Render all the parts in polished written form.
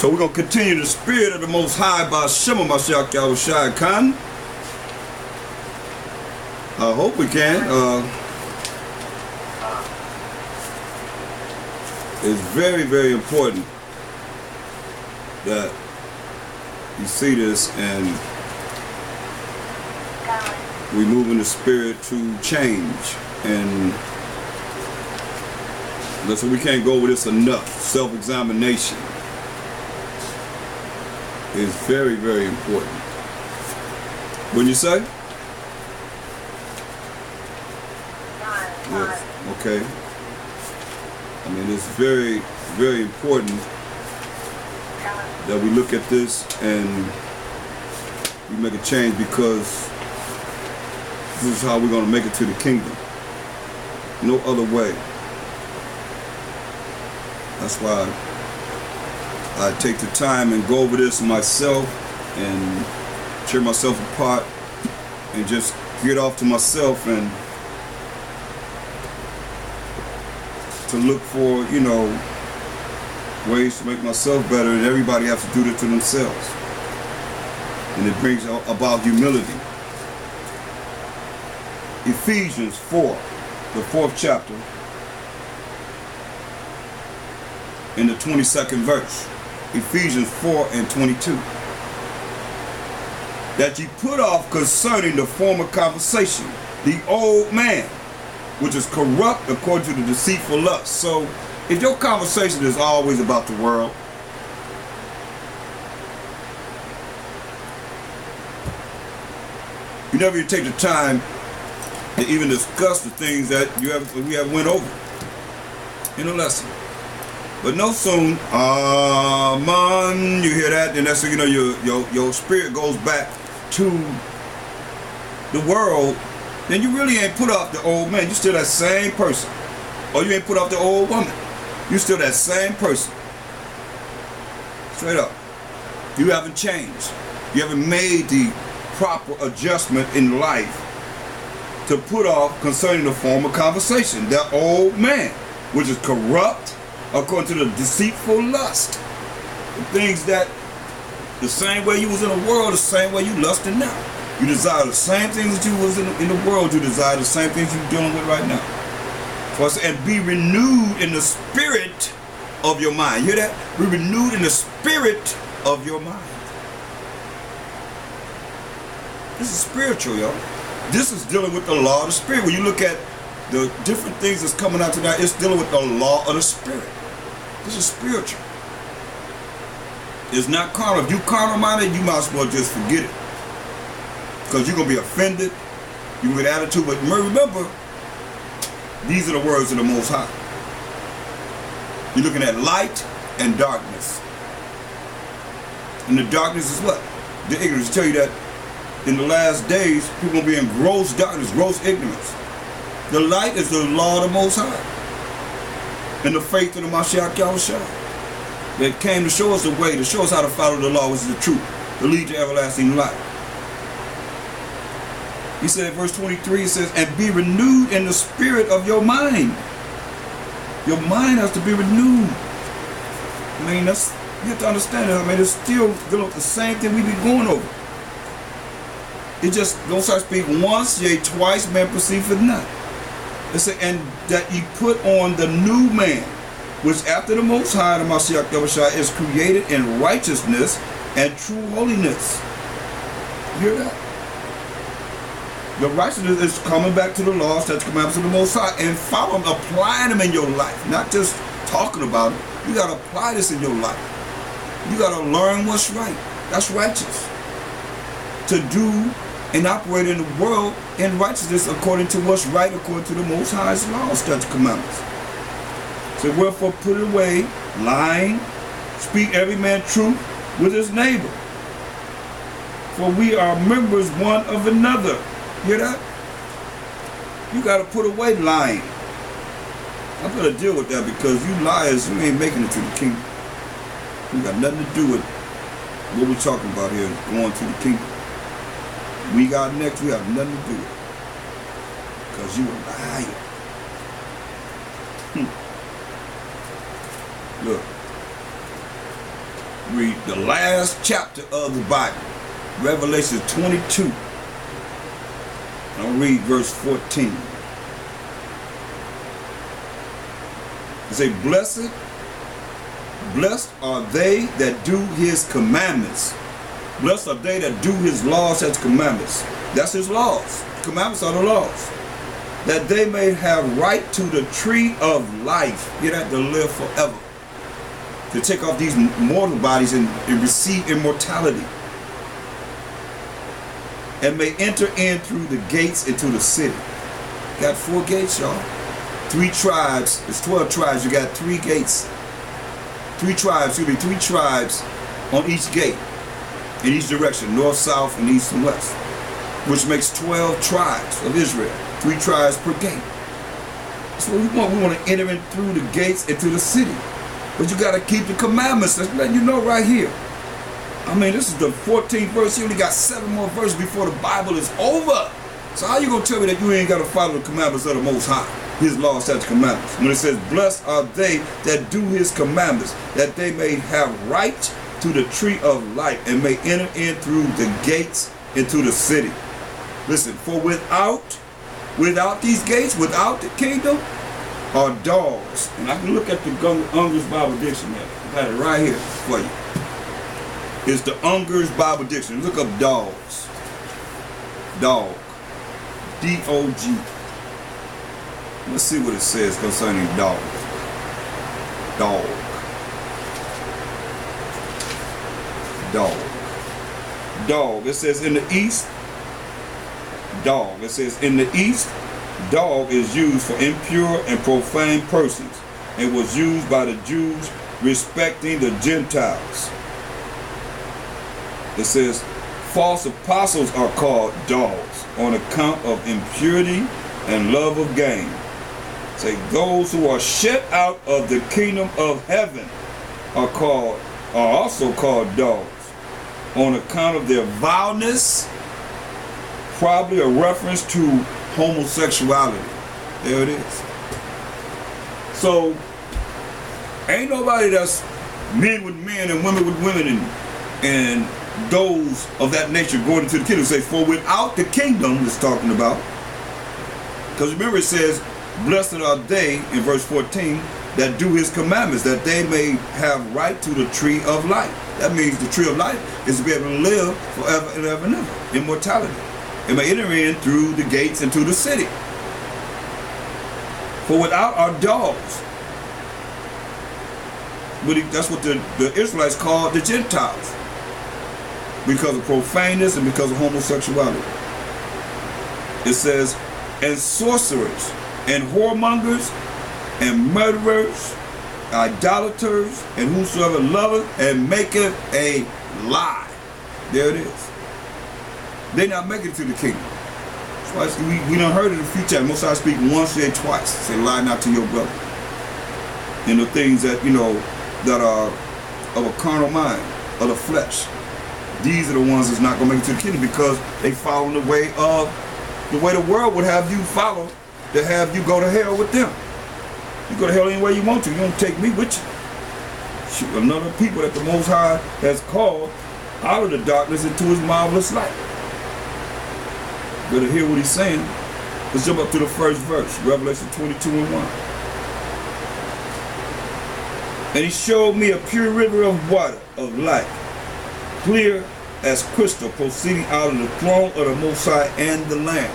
So we're going to continue the spirit of the Most High by Shema Mashiach Yahushua Khan. I hope we can. It's very, very important that you see this and we move in the spirit to change. And listen, we can't go over this enough. Self-examination is very, very important. Wouldn't you say? Yes. Okay. I mean, it's very, very important that we look at this and we make a change, because this is how we're going to make it to the kingdom. No other way. That's why I take the time and go over this myself and tear myself apart and just get off to myself and to look for, you know, ways to make myself better, and everybody has to do this to themselves. And it brings about humility. Ephesians 4, the 4th chapter, in the 22nd verse. Ephesians 4 and 22. That ye put off concerning the former conversation, the old man, which is corrupt according to the deceitful lust. So, if your conversation is always about the world, you never even take the time to even discuss the things that we have went over in the lesson. But no soon, man, you hear that, and that's, you know, your spirit goes back to the world. Then you really ain't put off the old man. You still that same person. Or you ain't put off the old woman. You still that same person. Straight up. You haven't changed. You haven't made the proper adjustment in life to put off concerning the former conversation. That old man, which is corrupt according to the deceitful lust. The things that, the same way you was in the world, the same way you lusting now. You desire the same things that you was in the world. You desire the same things you're dealing with right now. And be renewed in the spirit of your mind. You hear that? Be renewed in the spirit of your mind. This is spiritual, y'all. This is dealing with the law of the spirit. When you look at the different things that's coming out tonight, it's dealing with the law of the spirit. This is spiritual. It's not carnal. If you carnal minded, you might as well just forget it. Because you're going to be offended. You get attitude. But remember, these are the words of the Most High. You're looking at light and darkness. And the darkness is what? The ignorance. Tell you that in the last days, people will be in gross darkness, gross ignorance. The light is the law of the Most High. And the faith of the Mashiach Yahushua. That came to show us the way, to show us how to follow the law, which is the truth, to lead to everlasting life. He said in verse 23, it says, and be renewed in the spirit of your mind. Your mind has to be renewed. I mean, you have to understand it. I mean, it's still dealing with the same thing we be going over. It just, don't start speaking once, yea, twice, man perceiveth not. It said, and that ye put on the new man, which after the Most High, the Mashiach Yahushua, is created in righteousness and true holiness. You hear that? The righteousness is coming back to the laws, statutes, commandments of the Most High, and follow them, applying them in your life. Not just talking about it. You got to apply this in your life. You got to learn what's right. That's righteous. To do and operate in the world in righteousness according to what's right, according to the Most High's laws, statutes, commandments. So wherefore put away lying, speak every man truth with his neighbor. For we are members one of another. Hear that? You got to put away lying. I'm going to deal with that, because you liars, you ain't making it to the kingdom. You got nothing to do with what we're talking about here, going to the kingdom. We got next, we have nothing to do with it. Because you a liar. Look, read the last chapter of the Bible, Revelation 22. I'll read verse 14. It say, blessed are they that do his commandments. Blessed are they that do his laws as commandments. That's his laws. Commandments are the laws. That they may have right to the tree of life. Get that, to live forever. To take off these mortal bodies and receive immortality. And may enter in through the gates into the city. Got 4 gates, y'all. 3 tribes. It's 12 tribes. You got 3 gates. 3 tribes, excuse me, 3 tribes on each gate. In each direction. North, south, and east and west. Which makes 12 tribes of Israel. 3 tribes per gate. So we want to enter in through the gates into the city. But you got to keep the commandments. That's letting you know right here. I mean, this is the 14th verse. You only got 7 more verses before the Bible is over. So how you going to tell me that you ain't got to follow the commandments of the Most High? His law, statutes, commandments. When it says, blessed are they that do his commandments, that they may have right to the tree of life and may enter in through the gates into the city. Listen, for without these gates, without the kingdom, are dogs. And I can look at the Unger's Bible Dictionary. I got it right here for you. It's the Unger's Bible Dictionary. Look up dogs. Dog. D-O-G. Let's see what it says concerning dog. Dog. Dog. Dog. It says in the east, dog. It says in the east, dog is used for impure and profane persons and was used by the Jews respecting the Gentiles. It says false apostles are called dogs on account of impurity and love of gain. Say those who are shut out of the kingdom of heaven are also called dogs on account of their vileness, probably a reference to homosexuality. There it is. So ain't nobody that's men with men and women with women and those of that nature going into the kingdom. Say, for without the kingdom, it's talking about. Because remember it says, blessed are they, in verse 14, that do his commandments, that they may have right to the tree of life. That means the tree of life is to be able to live forever and ever and ever. Immortality. And may enter in through the gates into the city. For without are dogs. But that's what the Israelites called the Gentiles. Because of profaneness and because of homosexuality. It says, and sorcerers, and whoremongers, and murderers, idolaters, and whosoever loveth and maketh a lie. There it is. They not make it to the kingdom. That's why we done heard it a few times. Most I speak once, yea, twice. Say, lie not to your brother. And the things that, that are of a carnal mind, of the flesh. These are the ones that's not going to make it to the kingdom because they follow the way the world would have you follow, to have you go to hell with them. You go to hell any way you want to. You don't take me with you. Shoot, another people that the Most High has called out of the darkness into his marvelous light. Better hear what he's saying. Let's jump up to the first verse, Revelation 22:1. And he showed me a pure river of water of life, clear as crystal, proceeding out of the throne of the Most High and the Lamb.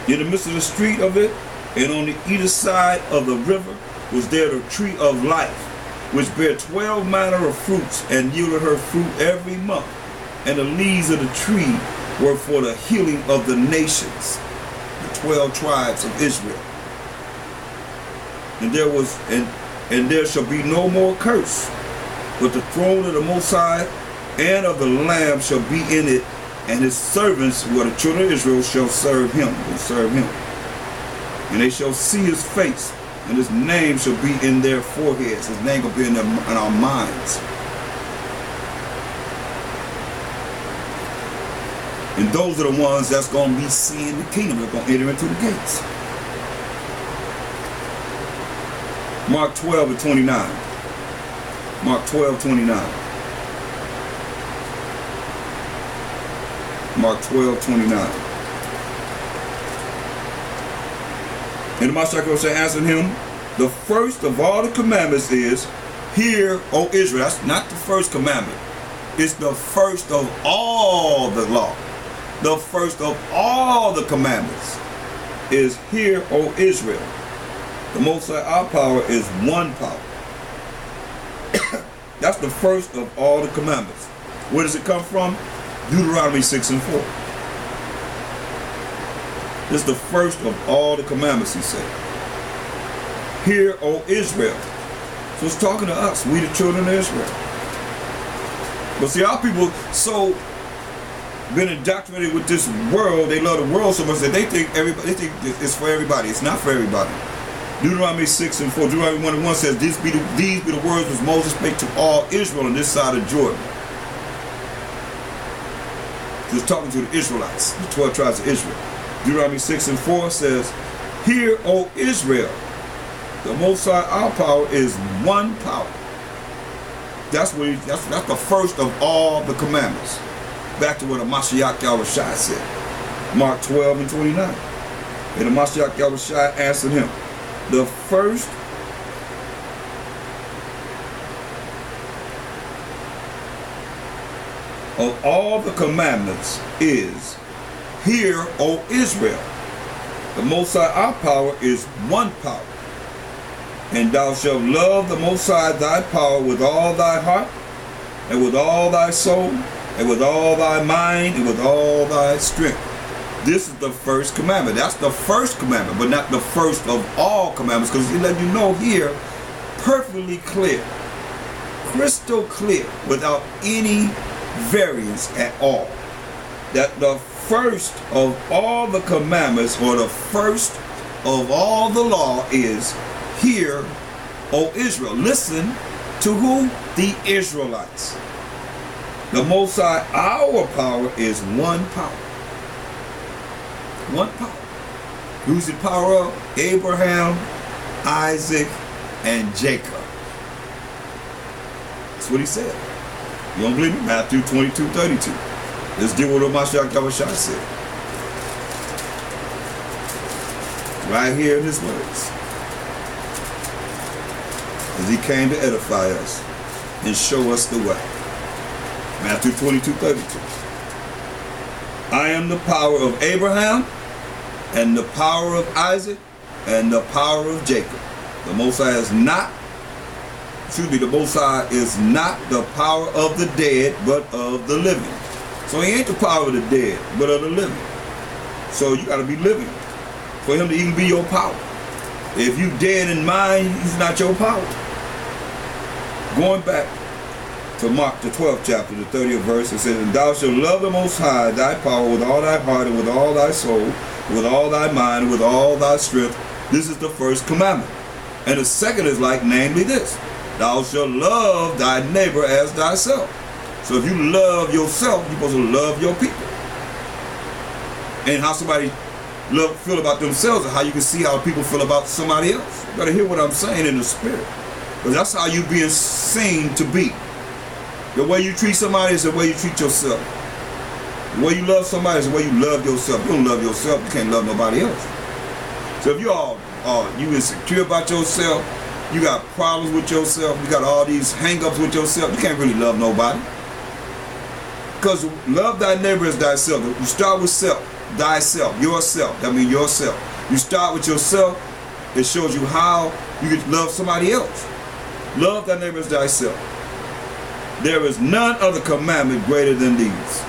In the midst of the street of it, and on the either side of the river, was there the tree of life, which bare 12 manner of fruits, and yielded her fruit every month. And the leaves of the tree were for the healing of the nations, the 12 tribes of Israel. And there shall be no more curse, but the throne of the Most High and of the Lamb shall be in it, and his servants, who are the children of Israel, shall serve him. Will serve him. And they shall see his face, and his name shall be in their foreheads. His name will be in our minds. And those are the ones that's going to be seeing the kingdom. They're going to enter into the gates. Mark 12:29. Mark 12:29. Mark 12:29. And the Mashiach answered him, the first of all the commandments is, hear, O Israel. That's not the first commandment. It's the first of all the law. The first of all the commandments is, hear, O Israel. The Most High, our power, is one power. That's the first of all the commandments. Where does it come from? Deuteronomy 6:4. This is the first of all the commandments, he said. Hear, O Israel. So it's talking to us, we the children of Israel. But see, our people so been indoctrinated with this world, they love the world so much that they think it's for everybody. It's not for everybody. Deuteronomy 6:4, Deuteronomy 1:1 says, these be the words which Moses spake to all Israel on this side of Jordan. He was talking to the Israelites, the 12 tribes of Israel. Deuteronomy 6:4 says, hear, O Israel, the Most High, our power, is one power. That's the first of all the commandments. Back to what the Mashiach Yahushua said. Mark 12:29. And the Mashiach Yahushua answered him, the first of all the commandments is, hear, O Israel, the Most High, our power, is one power. And thou shalt love the Most High thy power with all thy heart, and with all thy soul, and with all thy mind, and with all thy strength. This is the first commandment. That's the first commandment, but not the first of all commandments, because he let you know here, perfectly clear, crystal clear, without any variance at all, that the first of all the commandments, or the first of all the law, is, hear, O Israel. Listen to who? The Israelites. The Most High, our power, is one power. One power. Who's the power of? Abraham, Isaac, and Jacob. That's what he said. You don't believe me? Matthew 22:32. Let's deal with what Mashiach Yahushua said. Right here in his words. As he came to edify us and show us the way. Matthew 22:32. I am the power of Abraham, and the power of Isaac, and the power of Jacob. The Most High is not, the Most High is not the power of the dead, but of the living. So he ain't the power of the dead, but of the living. So you got to be living for him to even be your power. If you dead in mind, he's not your power. Going back to Mark, the 12th chapter, the 30th verse, it says, and thou shalt love the Most High, thy power, with all thy heart, and with all thy soul, with all thy mind, and with all thy strength. This is the first commandment. And the second is like, namely this, thou shalt love thy neighbor as thyself. So if you love yourself, you're supposed to love your people. And how somebody feel about themselves, and how you can see how people feel about somebody else. You gotta hear what I'm saying in the spirit. Because that's how you being seen to be. The way you treat somebody is the way you treat yourself. The way you love somebody is the way you love yourself. You don't love yourself, you can't love nobody else. So if you insecure about yourself, you got problems with yourself, you got all these hang-ups with yourself, you can't really love nobody. Because love thy neighbor as thyself. You start with self, thyself, yourself. That means yourself. You start with yourself, it shows you how you can love somebody else. Love thy neighbor as thyself. There is none other commandment greater than these.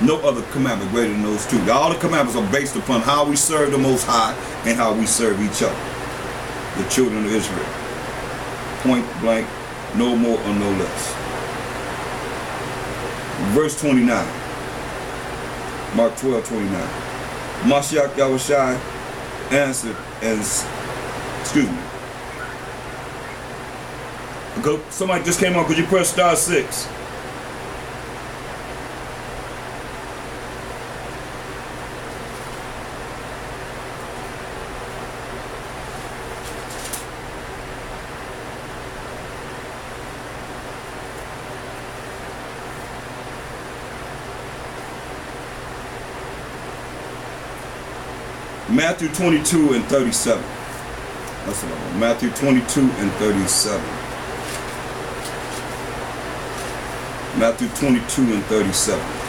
No other commandment greater than those two. All the commandments are based upon how we serve the Most High and how we serve each other, the children of Israel. Point blank, no more or no less. Verse 29. Mark 12:29. Mashiach Yahushua answered as, somebody just came on, could you press *6? Matthew 22 and 37. That's what I want. Matthew 22 and 37. Matthew 22 and 37.